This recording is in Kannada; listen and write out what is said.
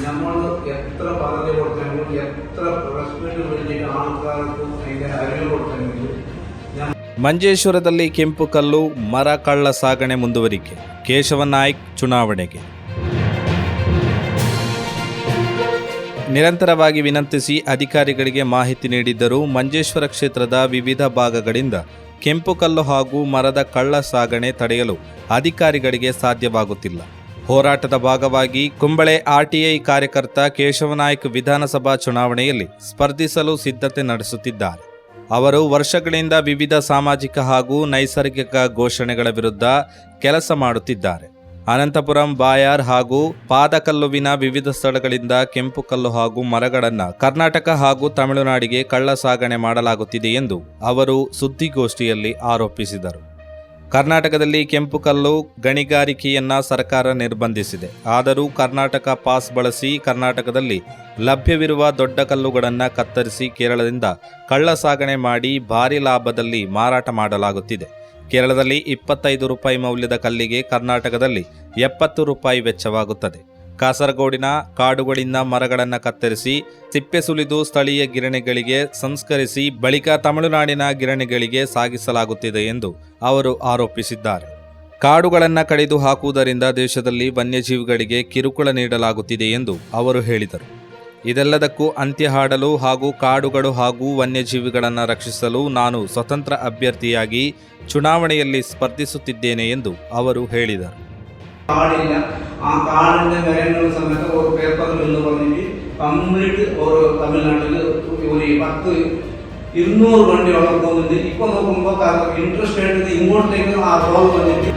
നമ്മൾ എത്ര പറഞ്ഞു കൊടുത്തെങ്കിലും എത്ര പ്രസ് മീറ്റ് വിളിച്ചിട്ട് ആൾക്കാർക്കും അതിൻ്റെ അറിവ് കൊടുത്തെങ്കിലും ಮಂಜೇಶ್ವರದಲ್ಲಿ ಕೆಂಪು ಕಲ್ಲು ಮರ ಕಳ್ಳ ಸಾಗಣೆ ಮುಂದುವರಿಕೆ. ಕೇಶವನಾಯ್ಕ್ ಚುನಾವಣೆಗೆ ನಿರಂತರವಾಗಿ ವಿನಂತಿಸಿ ಅಧಿಕಾರಿಗಳಿಗೆ ಮಾಹಿತಿ ನೀಡಿದ್ದರೂ ಮಂಜೇಶ್ವರ ಕ್ಷೇತ್ರದ ವಿವಿಧ ಭಾಗಗಳಿಂದ ಕೆಂಪು ಕಲ್ಲು ಹಾಗೂ ಮರದ ಕಳ್ಳ ಸಾಗಣೆ ತಡೆಯಲು ಅಧಿಕಾರಿಗಳಿಗೆ ಸಾಧ್ಯವಾಗುತ್ತಿಲ್ಲ. ಹೋರಾಟದ ಭಾಗವಾಗಿ ಕುಂಬಳೆ ಆರ್ಟಿಐ ಕಾರ್ಯಕರ್ತ ಕೇಶವನಾಯ್ಕ್ ವಿಧಾನಸಭಾ ಚುನಾವಣೆಯಲ್ಲಿ ಸ್ಪರ್ಧಿಸಲು ಸಿದ್ಧತೆ ನಡೆಸುತ್ತಿದ್ದಾರೆ. ಅವರು ವರ್ಷಗಳಿಂದ ವಿವಿಧ ಸಾಮಾಜಿಕ ಹಾಗೂ ನೈಸರ್ಗಿಕ ಘೋಷಣೆಗಳ ವಿರುದ್ಧ ಕೆಲಸ ಮಾಡುತ್ತಿದ್ದಾರೆ. ಅನಂತಪುರಂ, ಬಾಯಾರ್ ಹಾಗೂ ಪಾದಕಲ್ಲುವಿನ ವಿವಿಧ ಸ್ಥಳಗಳಿಂದ ಕೆಂಪು ಕಲ್ಲು ಹಾಗೂ ಮರಗಳನ್ನು ಕರ್ನಾಟಕ ಹಾಗೂ ತಮಿಳುನಾಡಿಗೆ ಕಳ್ಳ ಸಾಗಣೆ ಮಾಡಲಾಗುತ್ತಿದೆ ಎಂದು ಅವರು ಸುದ್ದಿಗೋಷ್ಠಿಯಲ್ಲಿ ಆರೋಪಿಸಿದರು. ಕರ್ನಾಟಕದಲ್ಲಿ ಕೆಂಪು ಕಲ್ಲು ಗಣಿಗಾರಿಕೆಯನ್ನ ಸರ್ಕಾರ ನಿರ್ಬಂಧಿಸಿದೆ. ಆದರೂ ಕರ್ನಾಟಕ ಪಾಸ್ ಬಳಸಿ ಕರ್ನಾಟಕದಲ್ಲಿ ಲಭ್ಯವಿರುವ ದೊಡ್ಡ ಕಲ್ಲುಗಳನ್ನು ಕತ್ತರಿಸಿ ಕೇರಳದಿಂದ ಕಳ್ಳ ಸಾಗಣೆ ಮಾಡಿ ಭಾರಿ ಲಾಭದಲ್ಲಿ ಮಾರಾಟ ಮಾಡಲಾಗುತ್ತಿದೆ. ಕೇರಳದಲ್ಲಿ 25 ರೂಪಾಯಿ ಮೌಲ್ಯದ ಕಲ್ಲಿಗೆ ಕರ್ನಾಟಕದಲ್ಲಿ 70 ರೂಪಾಯಿ ವೆಚ್ಚವಾಗುತ್ತದೆ. ಕಾಸರಗೋಡಿನ ಕಾಡುಗಳಿಂದ ಮರಗಳನ್ನು ಕತ್ತರಿಸಿ ಸಿಪ್ಪೆ ಸುಲಿದು ಸ್ಥಳೀಯ ಗಿರಣಿಗಳಿಗೆ ಸಂಸ್ಕರಿಸಿ ಬಳಿಕ ತಮಿಳುನಾಡಿನ ಗಿರಣಿಗಳಿಗೆ ಸಾಗಿಸಲಾಗುತ್ತಿದೆ ಎಂದು ಅವರು ಆರೋಪಿಸಿದ್ದಾರೆ. ಕಾಡುಗಳನ್ನು ಕಡಿದು ಹಾಕುವುದರಿಂದ ದೇಶದಲ್ಲಿ ವನ್ಯಜೀವಿಗಳಿಗೆ ಕಿರುಕುಳ ನೀಡಲಾಗುತ್ತಿದೆ ಎಂದು ಅವರು ಹೇಳಿದರು. ಇದೆಲ್ಲದಕ್ಕೂ ಅಂತ್ಯ ಹಾಡಲು ಹಾಗೂ ಕಾಡುಗಳು ಹಾಗೂ ವನ್ಯಜೀವಿಗಳನ್ನು ರಕ್ಷಿಸಲು ನಾನು ಸ್ವತಂತ್ರ ಅಭ್ಯರ್ಥಿಯಾಗಿ ಚುನಾವಣೆಯಲ್ಲಿ ಸ್ಪರ್ಧಿಸುತ್ತಿದ್ದೇನೆ ಎಂದು ಅವರು ಹೇಳಿದರು. കാടില്ല, ആ കാടിന്റെ മരങ്ങൾ സമയത്ത് ഒരു പേപ്പറിൽ എന്ന് പറഞ്ഞിട്ട് കംപ്ലീറ്റ് ഒരു തമിഴ്നാട്ടിൽ ഒരു 200 വണ്ടിയോളം പോകുന്നുണ്ട്. ഇപ്പൊ നോക്കുമ്പോൾ ഇൻട്രസ്റ്റ് ആയിട്ട് ഇങ്ങോട്ടേക്ക് ആ റോഡ് വന്നിട്ട്